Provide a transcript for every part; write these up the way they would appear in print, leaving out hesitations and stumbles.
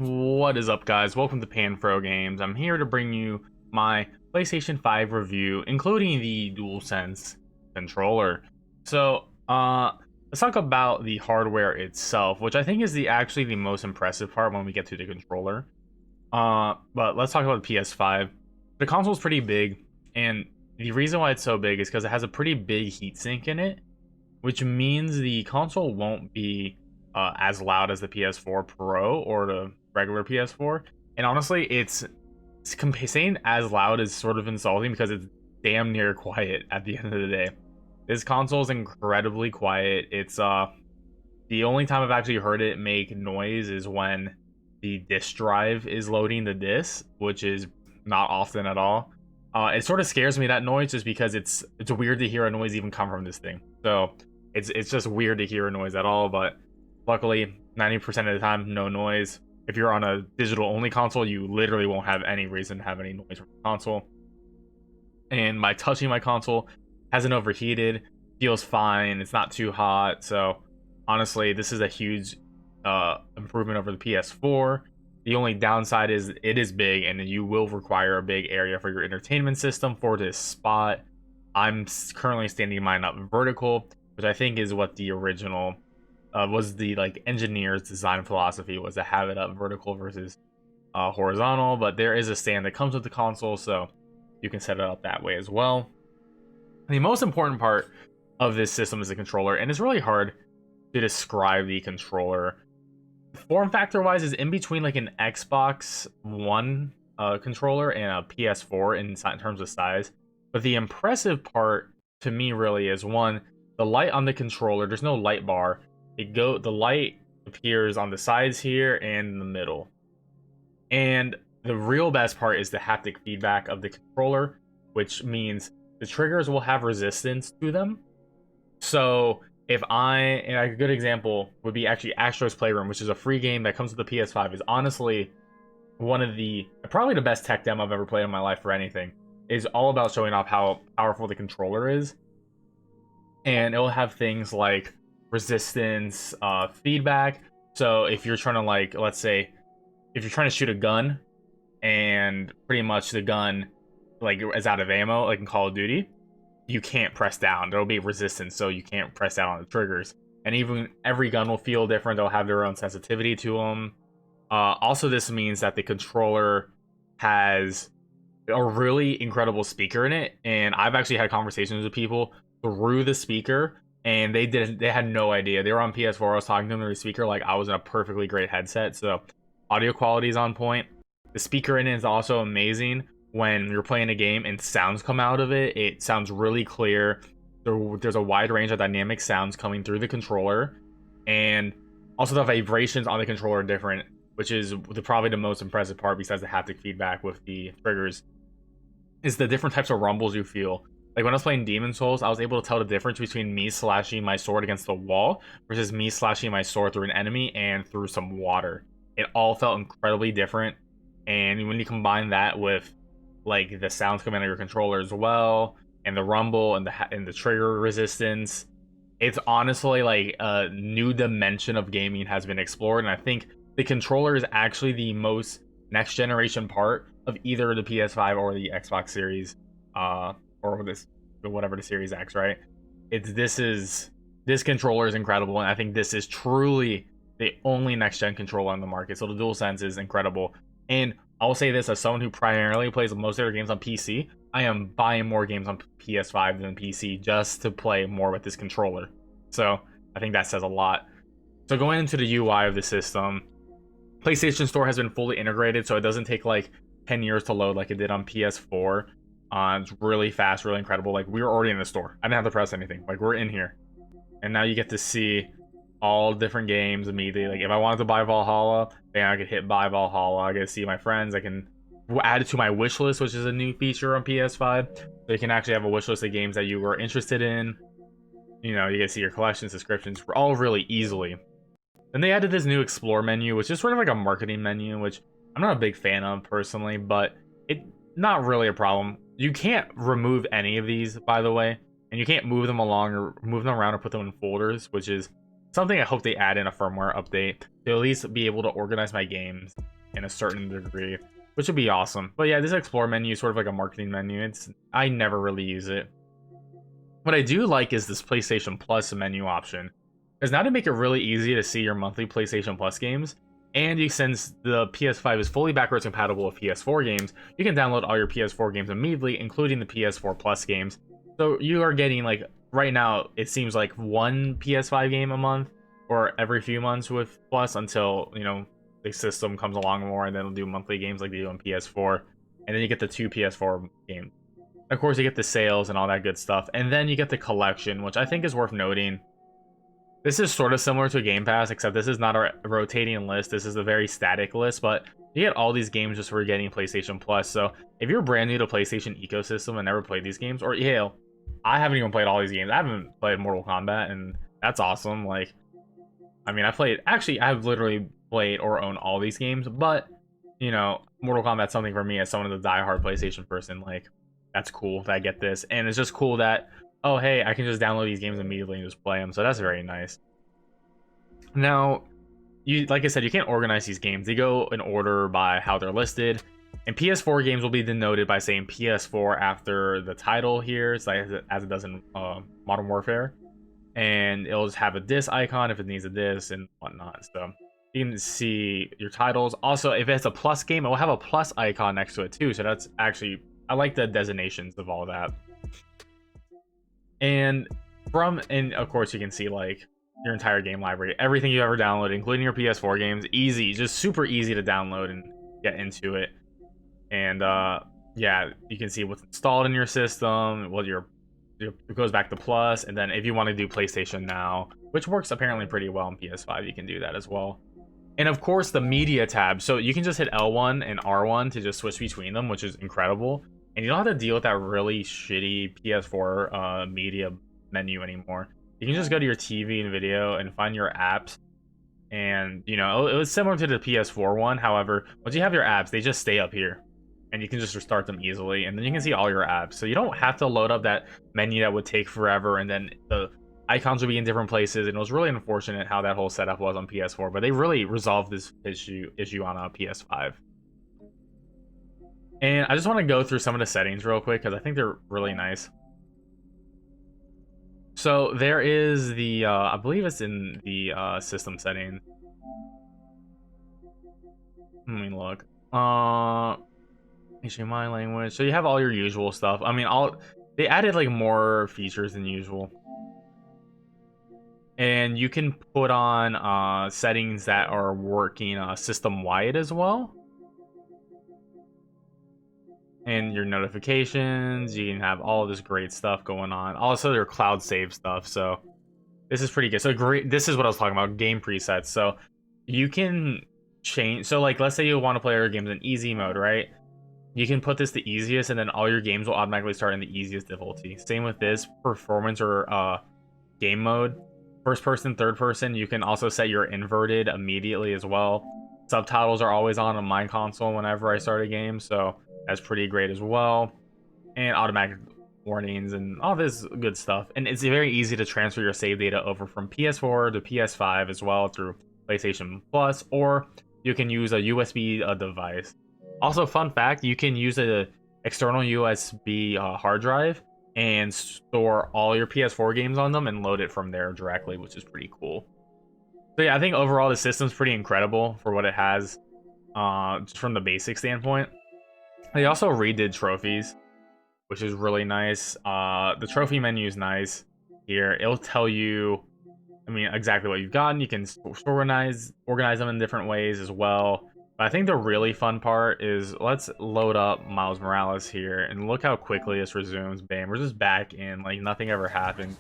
What is up, guys? Welcome to Panfro Games. I'm here to bring you my PlayStation 5 review, including the DualSense controller. Let's talk about the hardware itself, which I think is actually the most impressive part when we get to the controller. But let's talk about the PS5. The console is pretty big, and the reason why it's so big is because it has a pretty big heatsink in it, which means the console won't be as loud as the PS4 Pro or the regular PS4. And honestly, saying as loud is sort of insulting because it's damn near quiet at the end of the day. This console is incredibly quiet. It's the only time I've actually heard it make noise is when the disk drive is loading the disc, which is not often at all. It sort of scares me, that noise, just because it's weird to hear a noise even come from this thing. So it's just weird to hear a noise at all, but luckily 90% of the time no noise. If you're on a digital only console, you literally won't have any reason to have any noise from the console. And by touching my console, hasn't overheated, feels fine, it's not too hot. So honestly, this is a huge improvement over the PS4. The only downside is it is big, and you will require a big area for your entertainment system for this spot. I'm currently standing mine up vertical, which I think is what the original was the engineer's design philosophy, was to have it up vertical versus horizontal. But there is a stand that comes with the console, so you can set it up that way as well. The most important part of this system is the controller, and it's really hard to describe the controller. Form factor wise is in between like an Xbox One controller and a PS4 in terms of size. But the impressive part to me really is, one, the light on the controller. There's no light bar. The light appears on the sides here and in the middle. And the real best part is the haptic feedback of the controller, which means the triggers will have resistance to them. So and a good example would be actually Astro's Playroom, which is a free game that comes with the PS5. Is honestly one of probably the best tech demo I've ever played in my life for anything. Is all about showing off how powerful the controller is. And it'll have things like resistance, feedback. So if you're trying to let's say if you're trying to shoot a gun and pretty much the gun is out of ammo, like in Call of Duty, you can't press down. There'll be resistance, so you can't press down on the triggers. And even every gun will feel different. They'll have their own sensitivity to them. Also, this means that the controller has a really incredible speaker in it, and I've actually had conversations with people through the speaker, and they had no idea. They were on PS4. I was talking to them through the speaker like I was in a perfectly great headset. So audio quality is on point. The speaker in it is also amazing. When you're playing a game and sounds come out of it, it sounds really clear. There's a wide range of dynamic sounds coming through the controller, and also the vibrations on the controller are different, which is probably the most impressive part besides the haptic feedback with the triggers, is the different types of rumbles you feel. Like when I was playing Demon Souls, I was able to tell the difference between me slashing my sword against the wall versus me slashing my sword through an enemy and through some water. It all felt incredibly different, and when you combine that with the sounds coming out of your controller as well, and the rumble and the trigger resistance, it's honestly like a new dimension of gaming has been explored. And I think the controller is actually the most next generation part of either the PS5 or the Xbox Series, or whatever the Series X, right? This controller is incredible, and I think this is truly the only next gen controller on the market. So the DualSense is incredible. And I'll say this, as someone who primarily plays most of their games on PC, I am buying more games on PS5 than PC just to play more with this controller. So I think that says a lot. So going into the UI of the system, PlayStation Store has been fully integrated, so it doesn't take 10 years to load like it did on PS4. It's really fast, really incredible. We were already in the store. I didn't have to press anything. We're in here. And now you get to see all different games immediately. If I wanted to buy Valhalla, then I could hit buy Valhalla. I get to see my friends. I can add it to my wish list, which is a new feature on PS5. So you can actually have a wish list of games that you were interested in. You get to see your collections, subscriptions, all really easily. Then they added this new explore menu, which is sort of like a marketing menu, which I'm not a big fan of personally, but it's not really a problem. You can't remove any of these, by the way, and you can't move them along or move them around or put them in folders, which is something I hope they add in a firmware update to at least be able to organize my games in a certain degree, which would be awesome. But yeah, this explore menu is sort of like a marketing menu. I never really use it. What I do like is this PlayStation Plus menu option, because now to make it really easy to see your monthly PlayStation Plus games, and since the PS5 is fully backwards compatible with PS4 games, you can download all your PS4 games immediately, including the PS4 Plus games. So you are getting, like, right now, it seems like one PS5 game a month, or every few months with Plus, until, you know, the system comes along more, and then they'll do monthly games like they do on PS4, and then you get the 2 PS4 games. Of course, you get the sales and all that good stuff, and then you get the collection, which I think is worth noting. This is sort of similar to Game Pass, except this is not a rotating list. This is a very static list, but you get all these games just for getting PlayStation Plus. So if you're brand new to PlayStation ecosystem and never played these games, or hell, I haven't even played all these games. I haven't played Mortal Kombat, and that's awesome. Like, I mean, I've literally played or owned all these games, but, you know, Mortal Kombat's something for me as someone who's a diehard PlayStation person. Like, that's cool that I get this, and it's just cool that, oh hey, I can just download these games immediately and just play them. So that's very nice. Now, like I said, you can't organize these games. They go in order by how they're listed, and PS4 games will be denoted by saying PS4 after the title here, so as it does in Modern Warfare, and it'll just have a disc icon if it needs a disc and whatnot. So you can see your titles. Also, if it's a plus game, it will have a plus icon next to it too. So that's actually, I like the designations of all that. And of course you can see like your entire game library, everything you ever downloaded, including your PS4 games. Easy, just super easy to download and get into it. And yeah, you can see what's installed in your system, it goes back to Plus, and then if you want to do PlayStation Now, which works apparently pretty well on PS5, you can do that as well. And of course the media tab, so you can just hit L1 and R1 to just switch between them, which is incredible. And you don't have to deal with that really shitty PS4 media menu anymore. You can just go to your TV and video and find your apps. And, you know, it was similar to the PS4 one. However, once you have your apps, they just stay up here. And you can just restart them easily. And then you can see all your apps. So you don't have to load up that menu that would take forever. And then the icons would be in different places. And it was really unfortunate how that whole setup was on PS4. But they really resolved this issue on PS5. And I just want to go through some of the settings real quick, because I think they're really nice. So there is the, I believe it's in the system setting. Let me look. HDMI language. So you have all your usual stuff. I mean, they added like more features than usual. And you can put on settings that are working system-wide as well. And your notifications, you can have all this great stuff going on. Also, your cloud save stuff. So this is pretty good. So this is what I was talking about, game presets. So you can change. So like, let's say you want to play your games in easy mode, right? You can put this to easiest, and then all your games will automatically start in the easiest difficulty. Same with this performance or game mode. First person, third person. You can also set your inverted immediately as well. Subtitles are always on my console whenever I start a game, so that's pretty great as well. And automatic warnings and all this good stuff. And it's very easy to transfer your save data over from PS4 to PS5 as well through PlayStation Plus, or you can use a USB device. Also, fun fact, you can use an external USB hard drive and store all your PS4 games on them and load it from there directly, which is pretty cool. So yeah, I think overall the system's pretty incredible for what it has, just from the basic standpoint. They also redid trophies, which is really nice. The trophy menu is nice here. It'll tell you, I mean, exactly what you've gotten. You can organize them in different ways as well. But I think the really fun part is, let's load up Miles Morales here and look how quickly this resumes. Bam, we're just back in like nothing ever happened.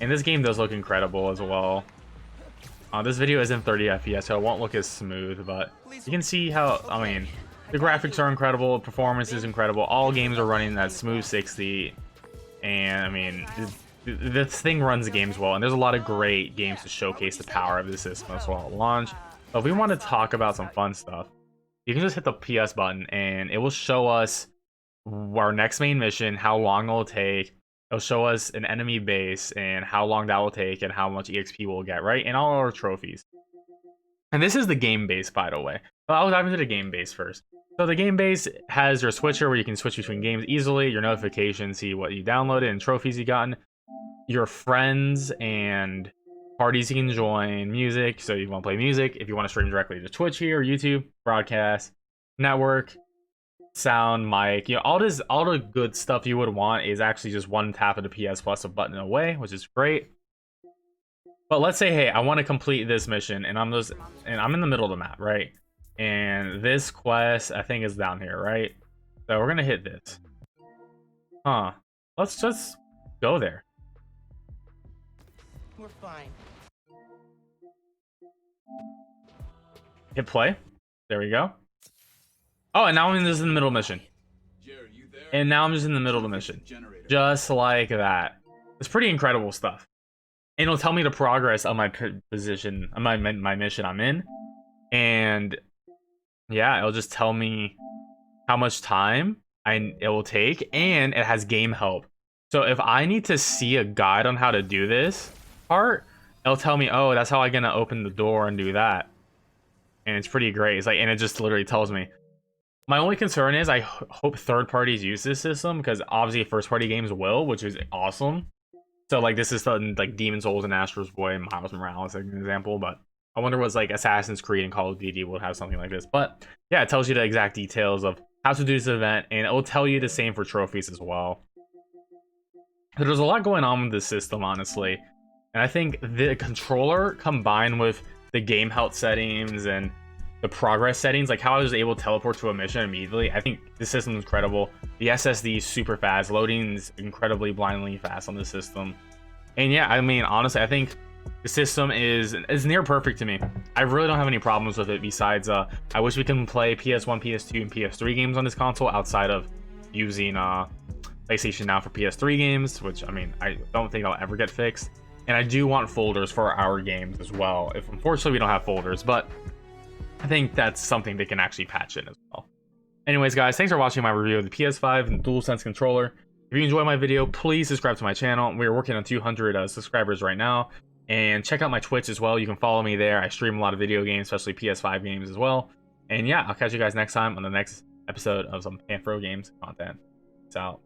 And this game does look incredible as well. This video isn't 30 FPS, so it won't look as smooth, but you can see how, I mean, the graphics are incredible, performance is incredible, all games are running that smooth 60, and I mean, this thing runs the games well, and there's a lot of great games to showcase the power of the system as well at launch. But if we want to talk about some fun stuff, you can just hit the PS button, and it will show us our next main mission, how long it will take. It'll show us an enemy base and how long that will take and how much EXP we'll get, right? And all our trophies. And this is the game base, by the way. But I'll dive into the game base first. So the game base has your switcher where you can switch between games easily, your notifications, see what you downloaded and trophies you gotten, your friends and parties you can join, music, so you want to play music, if you want to stream directly to Twitch here, YouTube, broadcast, network, sound, mic, all the good stuff you would want is actually just one tap of the PS Plus a button away, which is great. But let's say, hey, I want to complete this mission and I'm in the middle of the map, right? And this quest, I think, is down here, right? So we're gonna hit this. Let's just go there. We're fine. Hit play. There we go. Oh, and now I'm just in the middle of the mission. And now I'm just in the middle of the mission. Just like that. It's pretty incredible stuff. And it'll tell me the progress of my position, my mission I'm in. And yeah, it'll just tell me how much time it will take, and it has game help. So if I need to see a guide on how to do this part, it'll tell me, oh, that's how I'm gonna open the door and do that. And it's pretty great. It's like, and it just literally tells me. My only concern is I hope third parties use this system, because obviously first party games will, which is awesome. So like this is something like Demon's Souls and Astro's Boy and Miles Morales, like an example, but I wonder what's like Assassin's Creed and Call of Duty will have something like this. But yeah, it tells you the exact details of how to do this event, and it will tell you the same for trophies as well. So there's a lot going on with this system, honestly. And I think the controller combined with the game health settings and the progress settings, like how I was able to teleport to a mission immediately, I think the system is incredible. The SSD is super fast. Loading is incredibly blindly fast on the system. And yeah, I mean, honestly, I think the system is near perfect to me. I really don't have any problems with it, besides I wish we can play PS1, PS2, and PS3 games on this console outside of using PlayStation Now for PS3 games, which, I mean, I don't think I'll ever get fixed. And I do want folders for our games as well, if unfortunately we don't have folders, but I think that's something they can actually patch in as well. Anyways, guys, thanks for watching my review of the PS5 and DualSense controller. If you enjoyed my video, please subscribe to my channel. We're working on 200 subscribers right now. And check out my Twitch as well. You can follow me there. I stream a lot of video games, especially PS5 games as well. And yeah, I'll catch you guys next time on the next episode of some Panfro Games content. Peace out.